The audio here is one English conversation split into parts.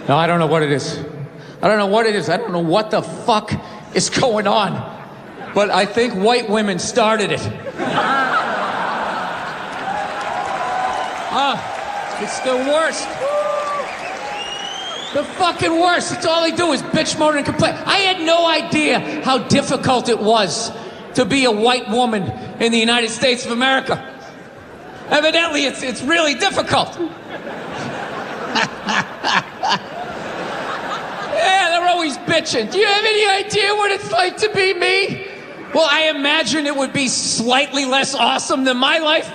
No, I don't know what it is. I don't know what it is. I don't know what the fuck is going on. But I think white women started it. It's the worst. The fucking worst. It's all they do is bitch, moan, and complain. I had no idea how difficult it was to be a white woman in the United States of America. Evidently, it's really difficult. Yeah, they're always bitching. Do you have any idea what it's like to be me? Well, I imagine it would be slightly less awesome than my life.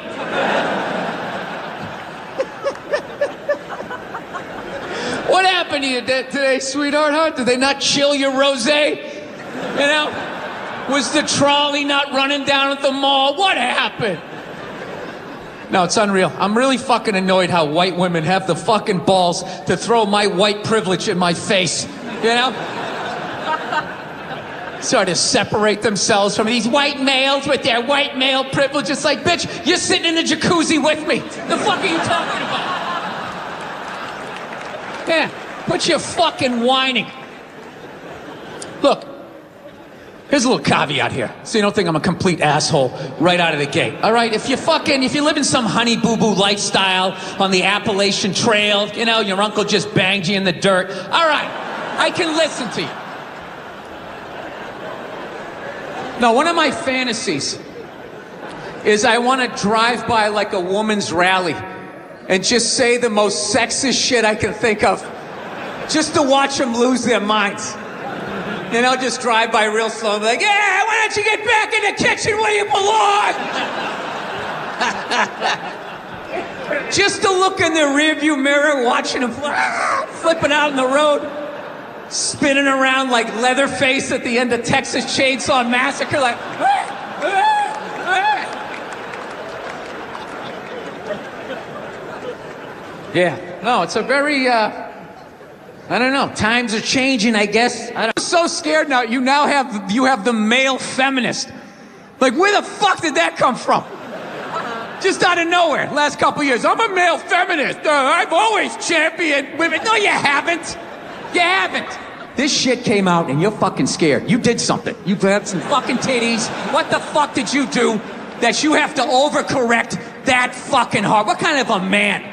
What happened to you today, sweetheart, huh? Did they not chill your rosé? You know? Was the trolley not running down at the mall? What happened? No, it's unreal. I'm really fucking annoyed how white women have the fucking balls to throw my white privilege in my face. You know? Sort of separate themselves from these white males with their white male privilege. It's like, bitch, you're sitting in the jacuzzi with me. The fuck are you talking about? Yeah, put your fucking whining. Look, here's a little caveat here, so you don't think I'm a complete asshole right out of the gate. All right, if you live in some honey boo boo lifestyle on the Appalachian Trail, you know, your uncle just banged you in the dirt. All right, I can listen to you. No, one of my fantasies is I want to drive by like a woman's rally and just say the most sexist shit I can think of, just to watch them lose their minds. You know, just drive by real slow and be like, yeah, why don't you get back in the kitchen where you belong? Just to look in the rearview mirror, watching them flipping out in the road, spinning around like Leatherface at the end of Texas Chainsaw Massacre, like, yeah, no, it's a very, I don't know, times are changing, I guess. I'm so scared now, you have the male feminist. Like, where the fuck did that come from? Just out of nowhere, last couple years. I'm a male feminist. I've always championed women. No, you haven't. You haven't. This shit came out and you're fucking scared. You did something. You grabbed some fucking titties. What the fuck did you do that you have to overcorrect that fucking hard? What kind of a man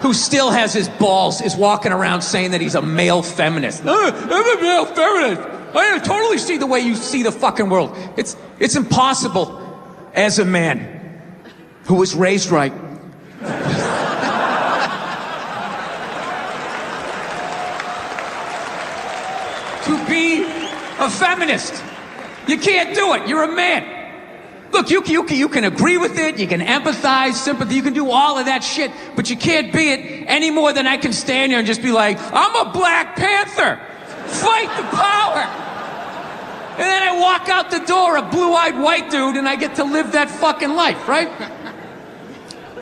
who still has his balls is walking around saying that he's a male feminist? I'm a male feminist. I totally see the way you see the fucking world. It's impossible as a man who was raised right. To be a feminist. You can't do it. You're a man. Look, you can agree with it, you can empathize, sympathy, you can do all of that shit, but you can't be it any more than I can stand here and just be like, I'm a Black Panther. Fight the power. And then I walk out the door, a blue-eyed white dude, and I get to live that fucking life, right?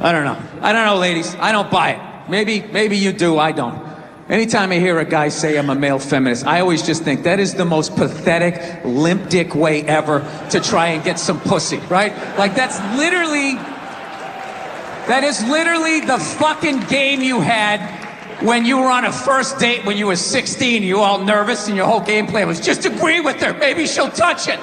I don't know. I don't know, ladies. I don't buy it. Maybe you do, I don't. Anytime I hear a guy say I'm a male feminist, I always just think that is the most pathetic, limp dick way ever to try and get some pussy, right? Like that is literally the fucking game you had when you were on a first date when you were 16, you were all nervous and your whole game plan was just agree with her, maybe she'll touch it.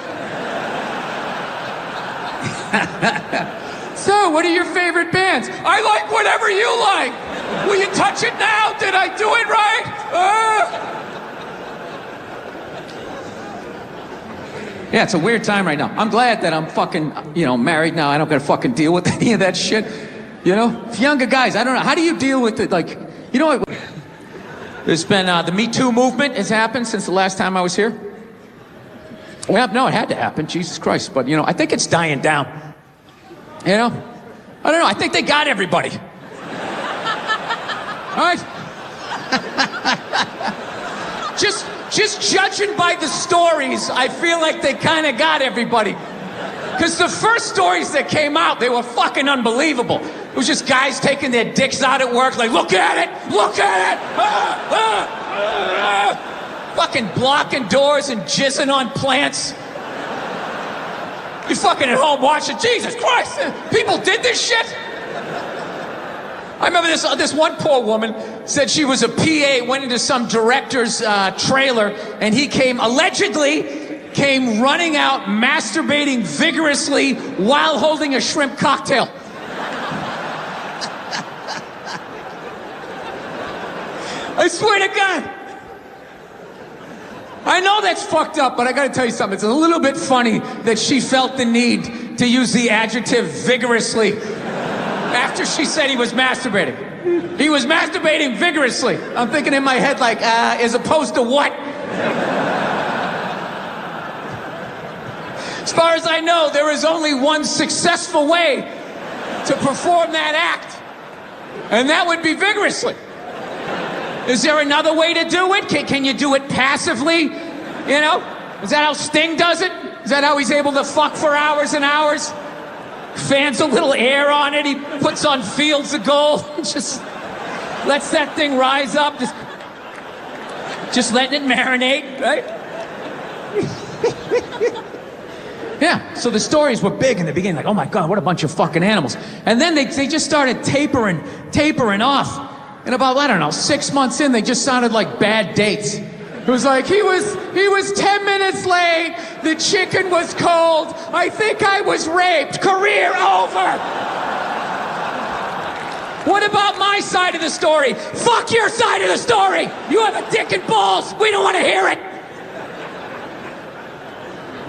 So, what are your favorite bands? I like whatever you like. Will you touch it now? Did I do it right? Yeah, it's a weird time right now. I'm glad that I'm fucking, married now. I don't gotta fucking deal with any of that shit. You know? Younger guys, I don't know. How do you deal with it? Like, you know what? There's been, the MeToo movement has happened since the last time I was here. Well, no, it had to happen. Jesus Christ. But, I think it's dying down. You know? I don't know. I think they got everybody. All right? Just judging by the stories, I feel like they kind of got everybody. Because the first stories that came out, they were fucking unbelievable. It was just guys taking their dicks out at work, like, look at it! Look at it! Fucking blocking doors and jizzing on plants. You fucking at home watching, Jesus Christ, people did this shit? I remember this one poor woman said she was a PA, went into some director's trailer, and he allegedly came running out, masturbating vigorously while holding a shrimp cocktail. I swear to God. I know that's fucked up, but I gotta tell you something. It's a little bit funny that she felt the need to use the adjective vigorously after she said he was masturbating. He was masturbating vigorously. I'm thinking in my head, like, as opposed to what? As far as I know, there is only one successful way to perform that act, and that would be vigorously. Is there another way to do it? Can you do it passively? You know? Is that how Sting does it? Is that how he's able to fuck for hours and hours? Fans a little air on it. He puts on Fields of Gold. Just lets that thing rise up. Just letting it marinate, right? Yeah, so the stories were big in the beginning. Like, oh my God, what a bunch of fucking animals. And then they just started tapering off. And about, I don't know, 6 months in, they just sounded like bad dates. It was like, he was 10 minutes late, the chicken was cold, I think I was raped, career over. What about my side of the story? Fuck your side of the story. You have a dick and balls, we don't want to hear it.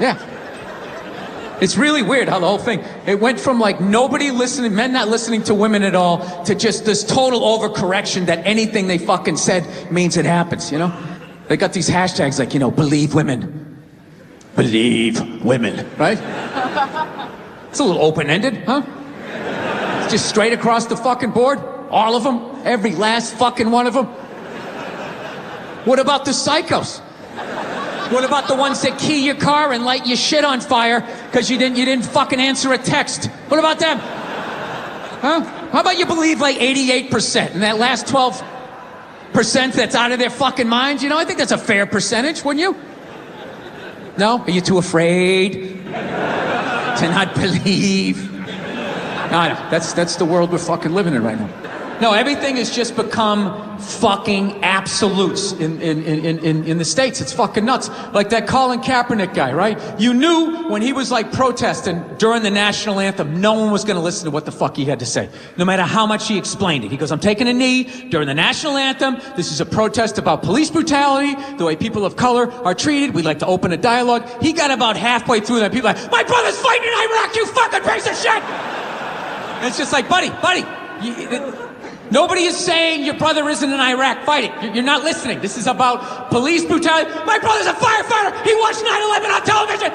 Yeah. It's really weird how the whole thing, it went from like nobody listening, men not listening to women at all, to just this total overcorrection that anything they fucking said means it happens, you know? They got these hashtags like, you know, believe women. Believe women, right? It's a little open-ended, huh? It's just straight across the fucking board. All of them. Every last fucking one of them. What about the psychos? What about the ones that key your car and light your shit on fire because you didn't fucking answer a text? What about them? Huh? How about you believe like 88% and that last 12% that's out of their fucking minds? You know, I think that's a fair percentage, wouldn't you? No? Are you too afraid to not believe? No, that's the world we're fucking living in right now. No, everything has just become fucking absolutes in the States. It's fucking nuts. Like that Colin Kaepernick guy, right? You knew when he was like protesting during the national anthem, no one was going to listen to what the fuck he had to say, no matter how much he explained it. He goes, I'm taking a knee during the national anthem. This is a protest about police brutality, the way people of color are treated. We'd like to open a dialogue. He got about halfway through that. People are like, my brother's fighting in Iraq, you fucking piece of shit! And it's just like, buddy, nobody is saying your brother isn't in Iraq fighting. You're not listening. This is about police brutality. My brother's a firefighter. He watched 9/11 on television.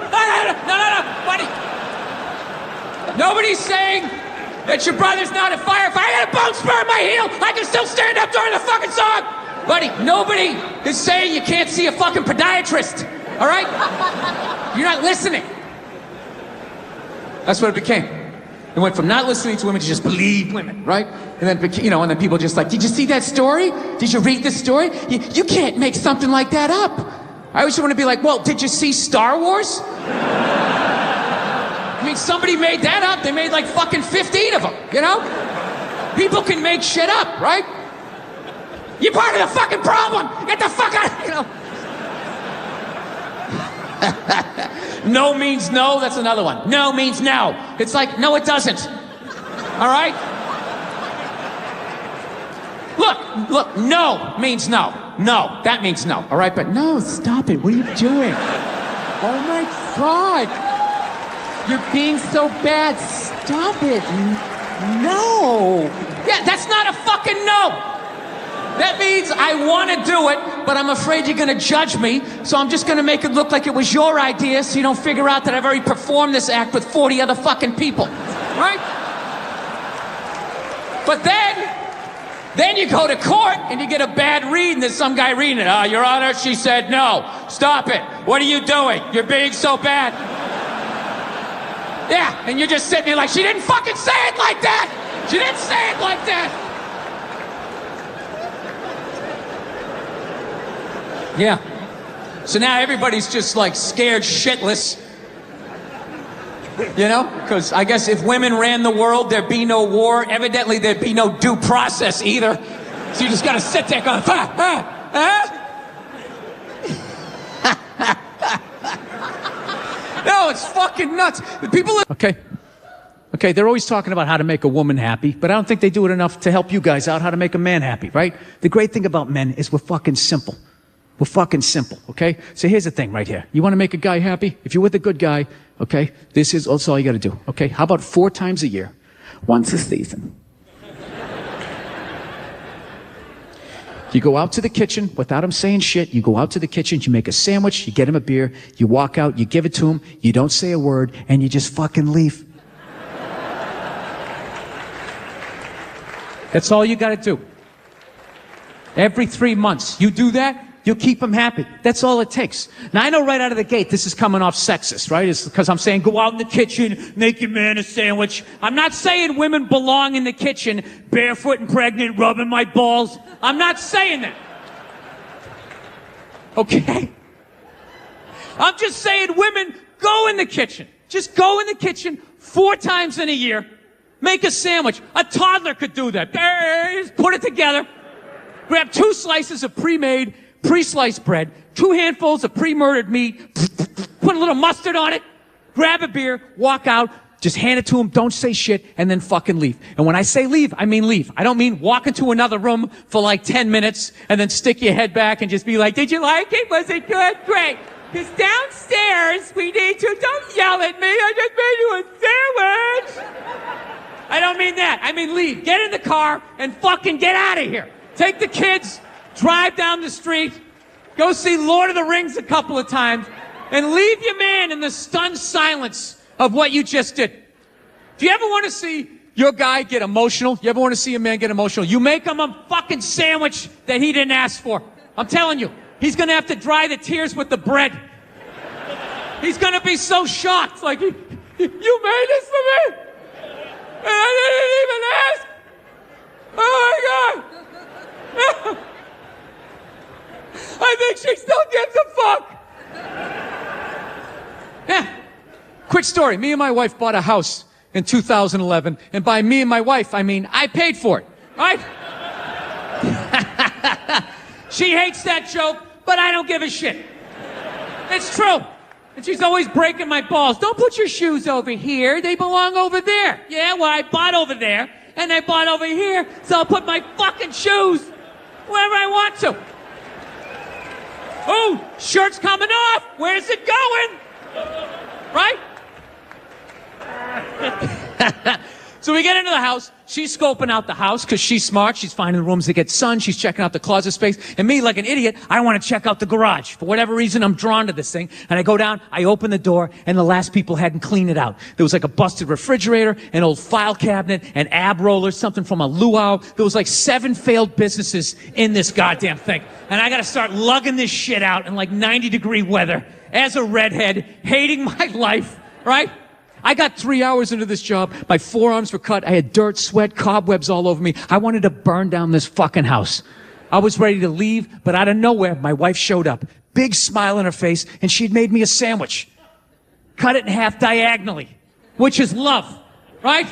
No, buddy. Nobody's saying that your brother's not a firefighter. I got a bone spur in my heel. I can still stand up during the fucking song. Buddy, nobody is saying you can't see a fucking podiatrist. All right? You're not listening. That's what it became. It went from not listening to women to just believe women, right? And then, you know, and then people just like, did you see that story? Did you read this story? You can't make something like that up. I always want to be like, well, did you see Star Wars? I mean, somebody made that up. They made like fucking 15 of them, you know? People can make shit up, right? You're part of the fucking problem. Get the fuck out, you know? No means no, that's another one. No means no. It's like, no, it doesn't. All right? Look, no means no. No, that means no. All right, but no, stop it. What are you doing? Oh my God. You're being so bad. Stop it. No. Yeah, that's not a fucking no. That means I want to do it, but I'm afraid you're going to judge me, so I'm just going to make it look like it was your idea so you don't figure out that I've already performed this act with 40 other fucking people. Right? But then you go to court and you get a bad read and there's some guy reading it. Your Honor, she said no. Stop it. What are you doing? You're being so bad. Yeah, and you're just sitting there like, she didn't fucking say it like that. She didn't say it like that. Yeah. So now everybody's just like scared shitless. You know? Because I guess if women ran the world, there'd be no war. Evidently, there'd be no due process either. So you just gotta sit there going, No, it's fucking nuts. People are... Okay, they're always talking about how to make a woman happy, but I don't think they do it enough to help you guys out how to make a man happy, right? The great thing about men is we're fucking simple. We're fucking simple, okay? So here's the thing right here. You want to make a guy happy? If you're with a good guy, okay, that's all you got to do, okay? How about 4 times a year? Once a season. You go out to the kitchen without him saying shit. You go out to the kitchen, you make a sandwich, you get him a beer, you walk out, you give it to him, you don't say a word, and you just fucking leave. That's all you gotta do. Every 3 months, you do that, you'll keep him happy. That's all it takes. Now, I know right out of the gate, this is coming off sexist, right? It's because I'm saying go out in the kitchen, make your man a sandwich. I'm not saying women belong in the kitchen, barefoot and pregnant, rubbing my balls. I'm not saying that. Okay? I'm just saying women, go in the kitchen. Just go in the kitchen 4 times in a year. Make a sandwich. A toddler could do that. Just put it together. Grab 2 slices of pre-made, pre-sliced bread, 2 handfuls of pre-murdered meat, put a little mustard on it, grab a beer, walk out, just hand it to him, don't say shit, and then fucking leave. And when I say leave, I mean leave. I don't mean walk into another room for like 10 minutes and then stick your head back and just be like, did you like it? Was it good? Great. Because downstairs, we need to, don't yell at me, I just made you a sandwich. I don't mean that. I mean leave. Get in the car and fucking get out of here. Take the kids, drive down the street, go see Lord of the Rings a couple of times, and leave your man in the stunned silence of what you just did. Do you ever want to see your guy get emotional? You ever want to see a man get emotional? You make him a fucking sandwich that he didn't ask for. I'm telling you, he's going to have to dry the tears with the bread. He's going to be so shocked. Like, you made this for me? And I didn't even ask? Oh my God! I think she still gives a fuck! Yeah. Quick story. Me and my wife bought a house in 2011, and by me and my wife, I mean I paid for it, right? She hates that joke, but I don't give a shit. It's true. And she's always breaking my balls. Don't put your shoes over here. They belong over there. Yeah, well, I bought over there, and I bought over here, so I'll put my fucking shoes wherever I want to. Oh, shirt's coming off. Where's it going? Right? So we get into the house. She's scoping out the house because she's smart. She's finding the rooms that get sun. She's checking out the closet space. And me, like an idiot, I want to check out the garage. For whatever reason, I'm drawn to this thing. And I go down, I open the door, and the last people hadn't cleaned it out. There was like a busted refrigerator, an old file cabinet, an ab roller, something from a luau. There was like 7 failed businesses in this goddamn thing. And I got to start lugging this shit out in like 90-degree weather as a redhead, hating my life, right? I got 3 hours into this job. My forearms were cut. I had dirt, sweat, cobwebs all over me. I wanted to burn down this fucking house. I was ready to leave, but out of nowhere, my wife showed up. Big smile on her face, and she'd made me a sandwich. Cut it in half diagonally, which is love, right?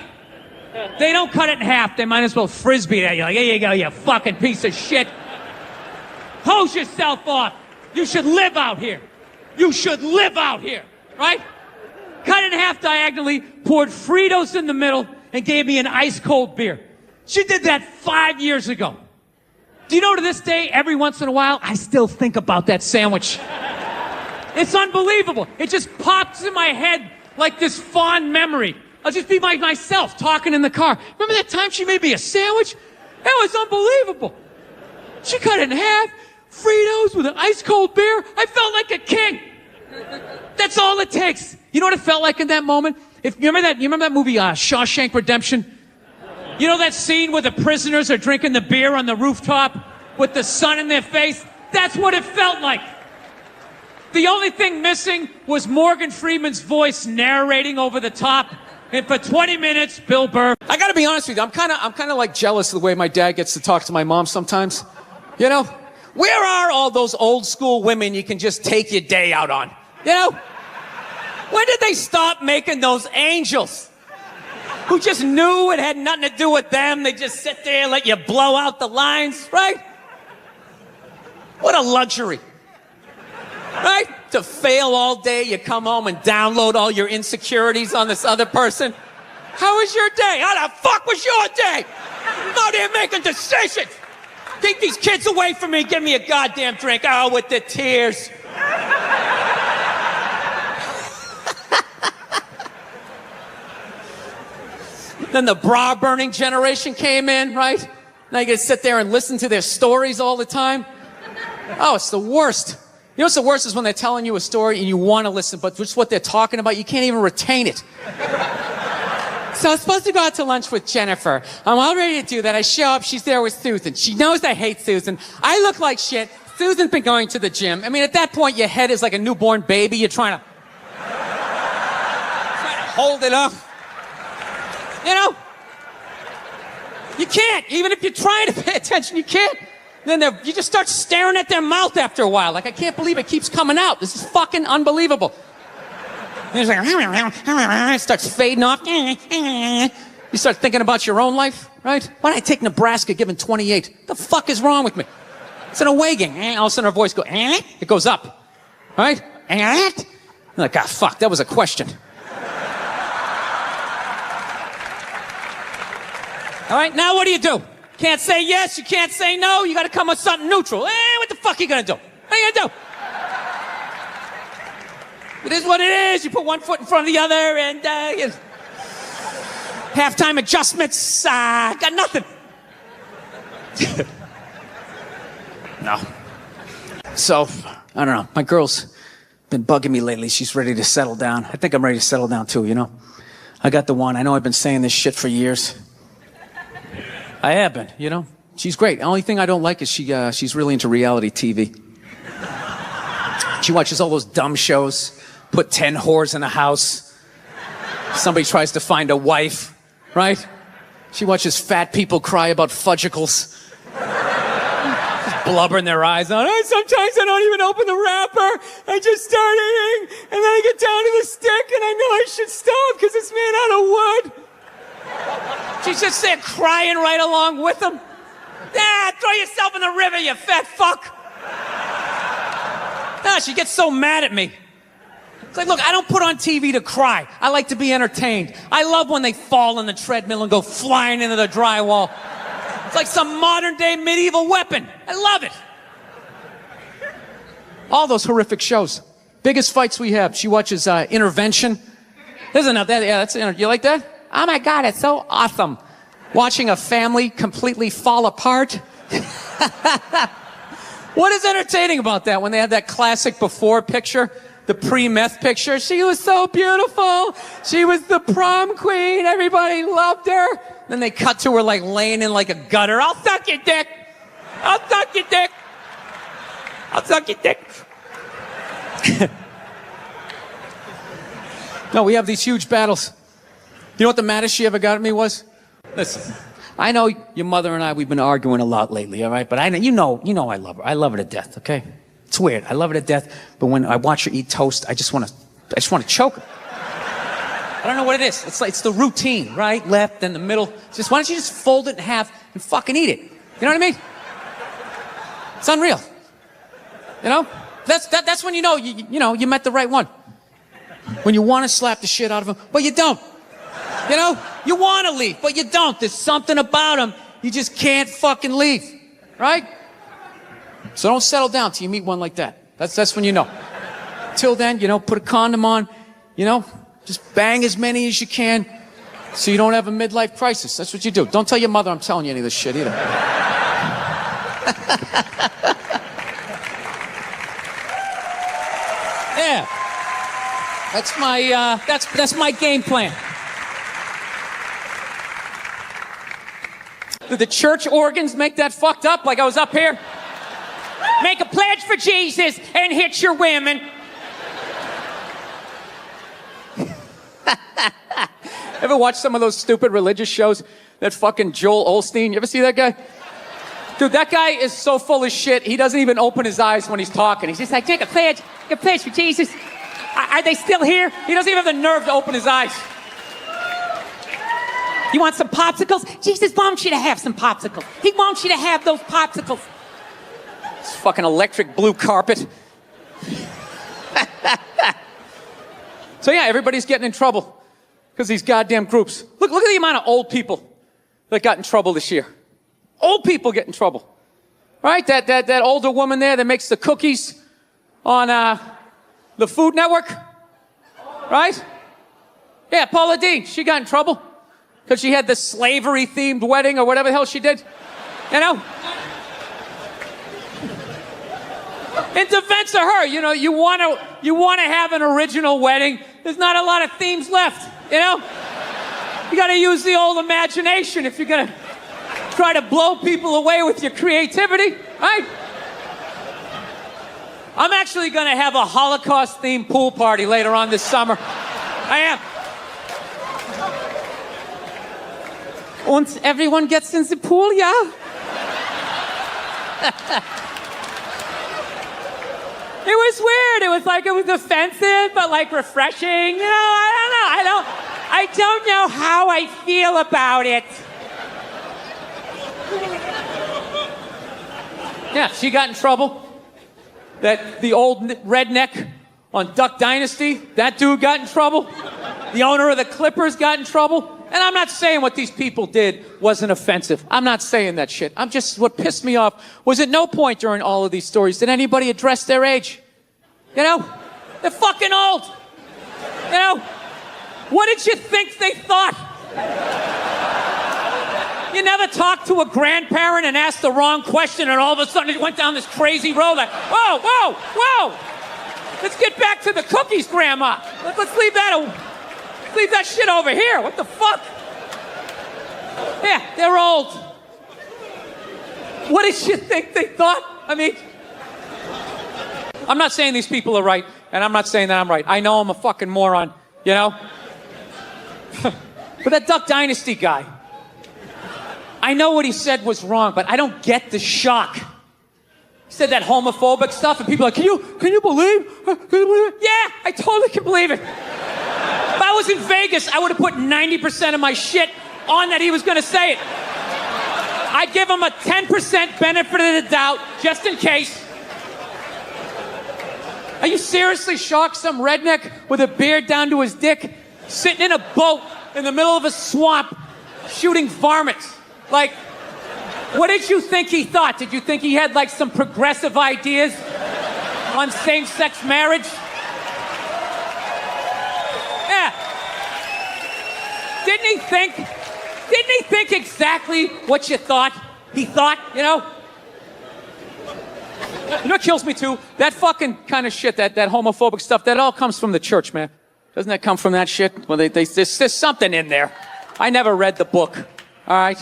They don't cut it in half. They might as well frisbee it at you. Like, here you go, you fucking piece of shit. Hose yourself off. You should live out here. You should live out here, right? Cut it in half diagonally, poured Fritos in the middle, and gave me an ice-cold beer. She did that 5 years ago. Do you know, to this day, every once in a while, I still think about that sandwich. It's unbelievable. It just pops in my head like this fond memory. I'll just be myself talking in the car. Remember that time she made me a sandwich? That was unbelievable. She cut it in half, Fritos with an ice-cold beer. I felt like a king. That's all it takes. You know what it felt like in that moment? You remember that movie, Shawshank Redemption? You know that scene where the prisoners are drinking the beer on the rooftop with the sun in their face? That's what it felt like. The only thing missing was Morgan Freeman's voice narrating over the top. And for 20 minutes, Bill Burr. I gotta be honest with you, I'm kind of like jealous of the way my dad gets to talk to my mom sometimes. You know? Where are all those old school women you can just take your day out on? You know? When did they stop making those angels? who just knew it had nothing to do with them. They just sit there and let you blow out the lines, right? What a luxury, right? To fail all day, you come home and download all your insecurities on this other person. How was your day? How the fuck was your day? I'm out here making decisions. Keep these kids away from me. Give me a goddamn drink. Oh, with the tears. Then the bra-burning generation came in, right? Now you gotta sit there and listen to their stories all the time. Oh, it's the worst. You know what's the worst is when they're telling you a story and you want to listen, but just what they're talking about, you can't even retain it. So I was supposed to go out to lunch with Jennifer. I'm all ready to do that. I show up, she's there with Susan. She knows I hate Susan. I look like shit. Susan's been going to the gym. I mean, at that point, your head is like a newborn baby. You're trying to hold it up. You know? You can't. Even if you're trying to pay attention, you can't. Then you just start staring at their mouth after a while. Like, I can't believe it keeps coming out. This is fucking unbelievable. And it's like, it starts fading off. You start thinking about your own life, right? Why did I take Nebraska given 28? What the fuck is wrong with me? It's an away game. All of a sudden our voice goes, it goes up, right? You're like, ah, fuck, that was a question. All right, now what do? Can't say yes, you can't say no, you gotta come with something neutral. What the fuck are you gonna do? What are you gonna do? It is what it is. You put one foot in front of the other and, halftime adjustments, got nothing. No. So, I don't know. My girl's been bugging me lately. She's ready to settle down. I think I'm ready to settle down too, you know? I got the one. I know I've been saying this shit for years. I have been, you know? She's great. The only thing I don't like is she's really into reality TV. She watches all those dumb shows. Put 10 whores in a house. Somebody tries to find a wife, right? She watches fat people cry about fudgicles. Just blubber in their eyes. Sometimes I don't even open the wrapper. I just start eating, and then I get down to the stick, and I know I should stop because it's made out of wood. She's just there crying right along with them. Throw yourself in the river, you fat fuck. She gets so mad at me. It's like, look, I don't put on TV to cry. I like to be entertained. I love when they fall on the treadmill and go flying into the drywall. It's like some modern-day medieval weapon. I love it. All those horrific shows. Biggest fights we have. She watches Intervention. There's enough. You like that? Oh, my God, it's so awesome. Watching a family completely fall apart. What is entertaining about that when they have that classic before picture? The pre-meth picture. She was so beautiful. She was the prom queen. Everybody loved her. Then they cut to her like laying in like a gutter. I'll suck your dick. I'll suck your dick. I'll suck your dick. No, we have these huge battles. You know what the maddest she ever got at me was? Listen, I know your mother and I, we've been arguing a lot lately, all right? But you know I love her. I love her to death, okay? It's weird. I love her to death, but when I watch her eat toast, I just want to choke her. I don't know what it is. It's the routine, right? Left, then the middle. Just why don't you just fold it in half and fucking eat it? You know what I mean? It's unreal. You know? That's when you know you met the right one. When you want to slap the shit out of him, but you don't. You know? You want to leave, but you don't. There's something about him you just can't fucking leave, right? So don't settle down till you meet one like that. That's when you know. Till then, put a condom on, just bang as many as you can so you don't have a midlife crisis. That's what you do. Don't tell your mother I'm telling you any of this shit either. Yeah. That's my game plan. Did the church organs make that fucked up like I was up here? Make a pledge for Jesus and hit your women. Ever watch some of those stupid religious shows? That fucking Joel Osteen. You ever see that guy? Dude, that guy is so full of shit. He doesn't even open his eyes when he's talking. He's just like, take a pledge for Jesus. Are they still here? He doesn't even have the nerve to open his eyes. You want some popsicles? Jesus wants you to have some popsicles. He wants you to have those popsicles. This fucking electric blue carpet. So yeah, everybody's getting in trouble because these goddamn groups. Look at the amount of old people that got in trouble this year. Old people get in trouble. Right? That older woman there that makes the cookies on the Food Network. Right? Yeah, Paula Deen, she got in trouble because she had the slavery-themed wedding or whatever the hell she did. You know? In defense of her, you know, you want to have an original wedding. There's not a lot of themes left, you know? You got to use the old imagination if you're going to try to blow people away with your creativity, right? I'm actually going to have a Holocaust-themed pool party later on this summer. I am. And everyone gets in the pool, yeah? It was weird. It was like, it was offensive, but like refreshing. You know, I don't know how I feel about it. Yeah, she got in trouble. The old redneck on Duck Dynasty, that dude got in trouble. The owner of the Clippers got in trouble. And I'm not saying what these people did wasn't offensive. I'm not saying that shit. What pissed me off was at no point during all of these stories did anybody address their age. You know? They're fucking old. You know? What did you think they thought? You never talked to a grandparent and asked the wrong question and all of a sudden it went down this crazy road like, whoa. Let's get back to the cookies, Grandma. Let's leave that shit over here. What the fuck? Yeah, they're old. What did you think they thought? I mean, I'm not saying these people are right, and I'm not saying that I'm right. I know I'm a fucking moron, you know? But that Duck Dynasty guy, I know what he said was wrong, but I don't get the shock. He said that homophobic stuff, and people are like, can you believe it? Yeah, I totally can believe it. If I was in Vegas, I would have put 90% of my shit on that he was going to say it. I'd give him a 10% benefit of the doubt, just in case. Are you seriously shocked some redneck with a beard down to his dick, sitting in a boat in the middle of a swamp, shooting varmints? Like, what did you think he thought? Did you think he had, like, some progressive ideas on same-sex marriage? Yeah. Didn't he think exactly what you thought he thought, you know? You know what kills me too? That fucking kind of shit, that homophobic stuff, that all comes from the church, man. Doesn't that come from that shit? Well, there's something in there. I never read the book, all right?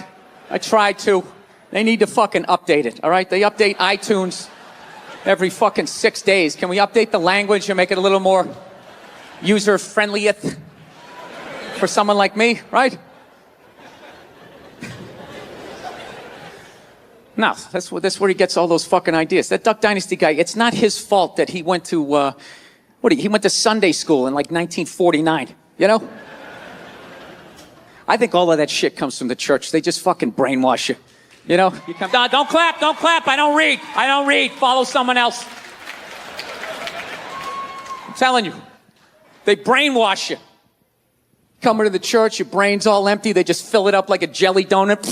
I tried to. They need to fucking update it, all right? They update iTunes every fucking 6 days. Can we update the language and make it a little more user-friendly for someone like me, right? No, that's where he gets all those fucking ideas. That Duck Dynasty guy, it's not his fault that he went to, he went to Sunday school in like 1949, you know? I think all of that shit comes from the church. They just fucking brainwash you, you know? No, don't clap, I don't read, follow someone else. I'm telling you, they brainwash you. Coming to the church, your brain's all empty, they just fill it up like a jelly donut.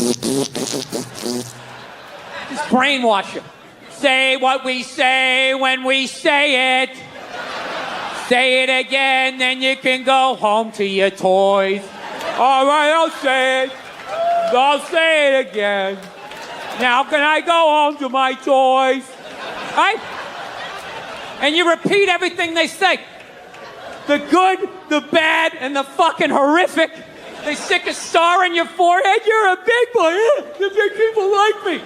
Just brainwash you. Say what we say when we say it. Say it again, then you can go home to your toys. All right, I'll say it. I'll say it again. Now can I go home to my toys? Right? And you repeat everything they say. The good, the bad, and the fucking horrific. They stick a star in your forehead. You're a big boy. The big people like me.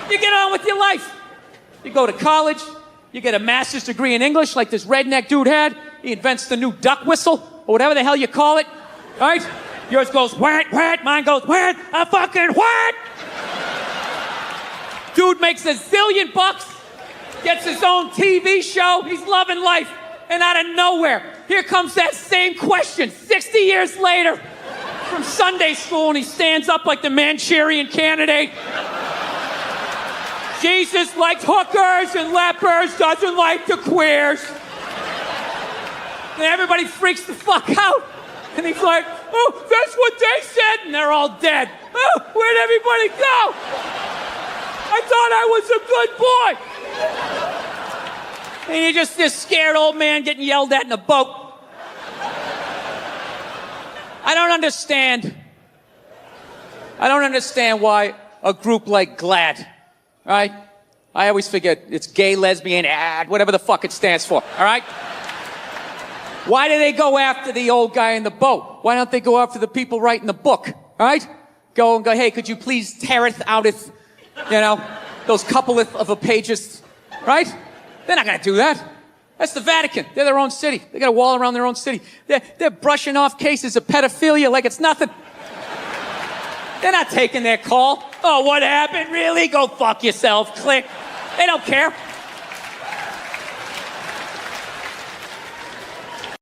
You get on with your life. You go to college. You get a master's degree in English like this redneck dude had. He invents the new duck whistle, or whatever the hell you call it. Right? Yours goes, what? Mine goes, what? A fucking what? Dude makes $1 zillion bucks. Gets his own TV show. He's loving life. And out of nowhere, here comes that same question 60 years later from Sunday school and he stands up like the Manchurian Candidate. Jesus likes hookers and lepers, doesn't like the queers. And everybody freaks the fuck out. And he's like, oh, that's what they said. And they're all dead. Oh, where'd everybody go? I thought I was a good boy. And you're just this scared old man getting yelled at in a boat. I don't understand why a group like GLAAD, right? I always forget, it's gay, lesbian, whatever the fuck it stands for, all right? Why do they go after the old guy in the boat? Why don't they go after the people writing the book, all right? Go, hey, could you please teareth outeth, those couple of a pages, right? They're not gonna do that. That's the Vatican. They're their own city. They got a wall around their own city. They're brushing off cases of pedophilia like it's nothing. They're not taking their call. Oh, what happened? Really? Go fuck yourself. Click. They don't care.